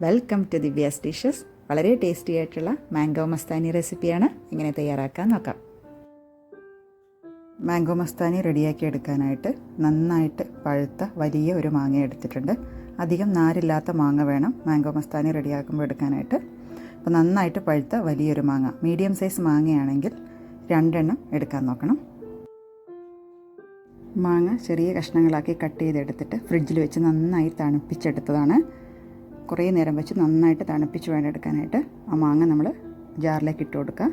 Welcome to Divya's dishes. വളരെ tasty ആയിട്ടുള്ള mango mastani റെസിപ്പിയാണ്. എങ്ങനെ തയ്യാറാക്കാൻ നോക്കാം. മാംഗോ മസ്താനി റെഡിയാക്കി എടുക്കാനായിട്ട് നന്നായിട്ട് പഴുത്ത വലിയ ഒരു മാങ്ങ എടുത്തിട്ടുണ്ട്. അധികം നാരില്ലാത്ത മാങ്ങ വേണം മാംഗോ മസ്താനി റെഡിയാക്കുമ്പോൾ എടുക്കാനായിട്ട്. അപ്പോൾ നന്നായിട്ട് പഴുത്ത വലിയൊരു മാങ്ങ, മീഡിയം സൈസ് മാങ്ങയാണെങ്കിൽ 2 എണ്ണം എടുക്കാൻ നോക്കണം. മാങ്ങ ചെറിയ കഷ്ണങ്ങളാക്കി കട്ട് ചെയ്തെടുത്തിട്ട് ഫ്രിഡ്ജിൽ വെച്ച് നന്നായി തണുപ്പിച്ചെടുത്തതാണ്. കുറേ നേരം വെച്ച് നന്നായിട്ട് തണുപ്പിച്ച് വേണം എടുക്കാനായിട്ട്. ആ മാങ്ങ നമ്മൾ ജാറിലേക്ക് ഇട്ട് കൊടുക്കുക.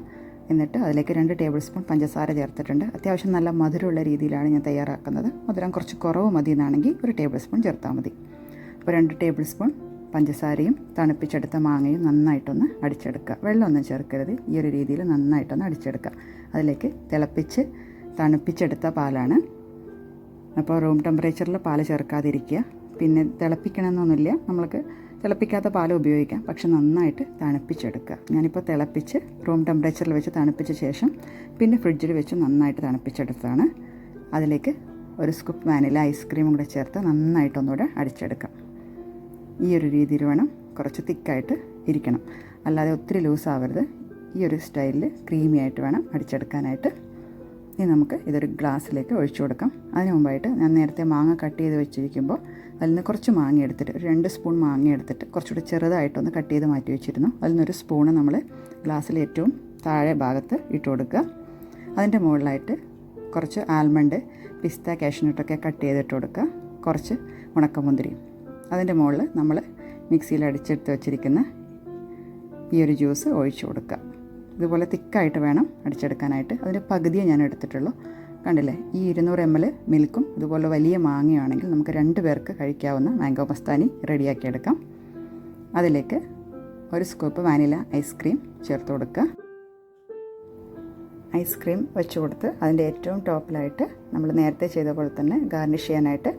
എന്നിട്ട് അതിലേക്ക് 2 ടേബിൾ സ്പൂൺ പഞ്ചസാര ചേർത്തിട്ടുണ്ട്. അത്യാവശ്യം നല്ല മധുരമുള്ള രീതിയിലാണ് ഞാൻ തയ്യാറാക്കുന്നത്. മധുരം കുറച്ച് കുറവ് മതി എന്നാണെങ്കിൽ 1 ടേബിൾ സ്പൂൺ ചേർത്താൽ മതി. അപ്പോൾ 2 ടേബിൾ സ്പൂൺ പഞ്ചസാരയും തണുപ്പിച്ചെടുത്ത മാങ്ങയും നന്നായിട്ടൊന്ന് അടിച്ചെടുക്കുക. വെള്ളമൊന്നും ചേർക്കരുത്. ഈ ഒരു രീതിയിൽ നന്നായിട്ടൊന്ന് അടിച്ചെടുക്കുക. അതിലേക്ക് തിളപ്പിച്ച് തണുപ്പിച്ചെടുത്ത പാലാണ്. അപ്പോൾ റൂം ടെമ്പറേച്ചറിൽ പാൽ ചേർക്കാതിരിക്കുക. പിന്നെ തിളപ്പിക്കണമെന്നൊന്നുമില്ല, നമ്മൾക്ക് തിളപ്പിക്കാത്ത പാൽ ഉപയോഗിക്കാം, പക്ഷെ നന്നായിട്ട് തണുപ്പിച്ചെടുക്കുക. ഞാനിപ്പോൾ തിളപ്പിച്ച് റൂം ടെമ്പറേച്ചറിൽ വെച്ച് തണുപ്പിച്ച ശേഷം പിന്നെ ഫ്രിഡ്ജിൽ വെച്ച് നന്നായിട്ട് തണുപ്പിച്ചെടുത്തതാണ്. അതിലേക്ക് 1 സ്കൂപ്പ് വാനില ഐസ്ക്രീമും കൂടെ ചേർത്ത് നന്നായിട്ടൊന്നുകൂടെ അടിച്ചെടുക്കാം. ഈ ഒരു രീതിയിൽ വേണം, കുറച്ച് തിക്കായിട്ട് ഇരിക്കണം, അല്ലാതെ ഒത്തിരി ലൂസ് ആവരുത്. ഈ ഒരു സ്റ്റൈലിൽ ക്രീമി ആയിട്ട് വേണം അടിച്ചെടുക്കാനായിട്ട്. ഇനി നമുക്ക് ഇതൊരു ഗ്ലാസ്സിലേക്ക് ഒഴിച്ചു കൊടുക്കാം. അതിന് മുമ്പായിട്ട് ഞാൻ നേരത്തെ മാങ്ങ കട്ട് ചെയ്ത് വെച്ചിരിക്കുമ്പോൾ അതിൽ നിന്ന് കുറച്ച് മാങ്ങ എടുത്തിട്ട് 2 സ്പൂൺ മാങ്ങ എടുത്തിട്ട് കുറച്ചുകൂടി ചെറുതായിട്ടൊന്ന് കട്ട് ചെയ്ത് മാറ്റി വെച്ചിരുന്നു. അതിൽ നിന്നൊരു സ്പൂണ് നമ്മൾ ഗ്ലാസ്സിൽ ഏറ്റവും താഴെ ഭാഗത്ത് ഇട്ട് കൊടുക്കുക. അതിൻ്റെ മുകളിലായിട്ട് കുറച്ച് ആൽമണ്ട്, പിസ്ത, കാഷ്നട്ടൊക്കെ കട്ട് ചെയ്തിട്ട് കൊടുക്കുക. കുറച്ച് ഉണക്കമുന്തിരി. അതിൻ്റെ മുകളിൽ നമ്മൾ മിക്സിയിൽ അടിച്ചെടുത്ത് വെച്ചിരിക്കുന്ന ഈ ഒരു ജ്യൂസ് ഒഴിച്ചു കൊടുക്കുക. ഇതുപോലെ തിക്കായിട്ട് വേണം അടിച്ചെടുക്കാനായിട്ട്. അതിൻ്റെ പകുതിയെ ഞാൻ എടുത്തിട്ടുള്ളൂ. കണ്ടില്ലേ, ഈ 200 ml മിൽക്കും ഇതുപോലെ വലിയ മാങ്ങയാണെങ്കിൽ നമുക്ക് 2 പേർക്ക് കഴിക്കാവുന്ന മാംഗോ മസ്താനി റെഡിയാക്കിയെടുക്കാം. അതിലേക്ക് 1 സ്കൂപ്പ് വാനില ഐസ്ക്രീം ചേർത്ത് കൊടുക്കുക. ഐസ്ക്രീം വെച്ച് കൊടുത്ത് അതിൻ്റെ ഏറ്റവും ടോപ്പിലായിട്ട് നമ്മൾ നേരത്തെ ചെയ്ത പോലെ തന്നെ ഗാർണിഷ് ചെയ്യാനായിട്ട്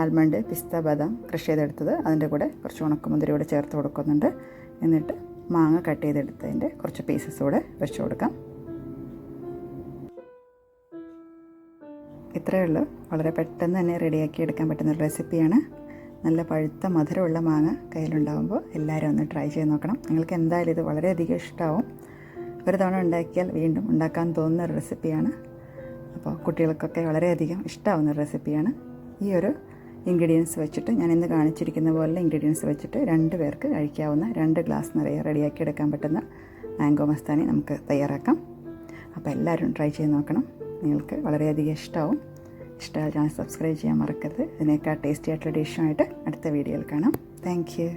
ആൽമണ്ട്, പിസ്ത, ബദാം ക്രഷ് ചെയ്തെടുത്തത് അതിൻ്റെ കൂടെ കുറച്ച് ഉണക്കമുന്തിരി കൂടെ ചേർത്ത് കൊടുക്കുന്നുണ്ട്. എന്നിട്ട് മാങ്ങ കട്ട് ചെയ്തെടുത്തതിൻ്റെ കുറച്ച് പീസസ് കൂടെ വെച്ച് കൊടുക്കാം. ഇത്രയേ ഉള്ളൂ. വളരെ പെട്ടെന്ന് തന്നെ റെഡിയാക്കി എടുക്കാൻ പറ്റുന്ന റെസിപ്പിയാണ്. നല്ല പഴുത്ത മധുരമുള്ള മാങ്ങ കയ്യിലുണ്ടാകുമ്പോൾ എല്ലാവരും ഒന്ന് ട്രൈ ചെയ്ത് നോക്കണം. നിങ്ങൾക്ക് എന്തായാലും ഇത് വളരെയധികം ഇഷ്ടമാവും. ഒരു തവണ ഉണ്ടാക്കിയാൽ വീണ്ടും ഉണ്ടാക്കാൻ തോന്നുന്ന ഒരു റെസിപ്പിയാണ്. അപ്പോൾ കുട്ടികൾക്കൊക്കെ വളരെയധികം ഇഷ്ടമാവുന്ന റെസിപ്പിയാണ്. ഈ ഒരു ഇൻഗ്രീഡിയൻസ് വെച്ചിട്ട്, ഞാൻ ഇന്ന് കാണിച്ചിരിക്കുന്ന പോലെ ഇൻഗ്രീഡിയൻസ് വെച്ചിട്ട് 2 പേർക്ക് കഴിക്കാവുന്ന 2 ഗ്ലാസ് നിറയെ റെഡിയാക്കി എടുക്കാൻ പറ്റുന്ന മാംഗോ മസ്താനി നമുക്ക് തയ്യാറാക്കാം. അപ്പോൾ എല്ലാവരും ട്രൈ ചെയ്ത് നോക്കണം. നിങ്ങൾക്ക് വളരെയധികം ഇഷ്ടമാവും. ഇഷ്ടമായ ചാനൽ സബ്സ്ക്രൈബ് ചെയ്യാൻ മറക്കരുത്. ഇതിനേക്കാൾ ടേസ്റ്റി ആയിട്ടുള്ള ഡിഷുമായിട്ട് അടുത്ത വീഡിയോയിൽ കാണാം. Thank you.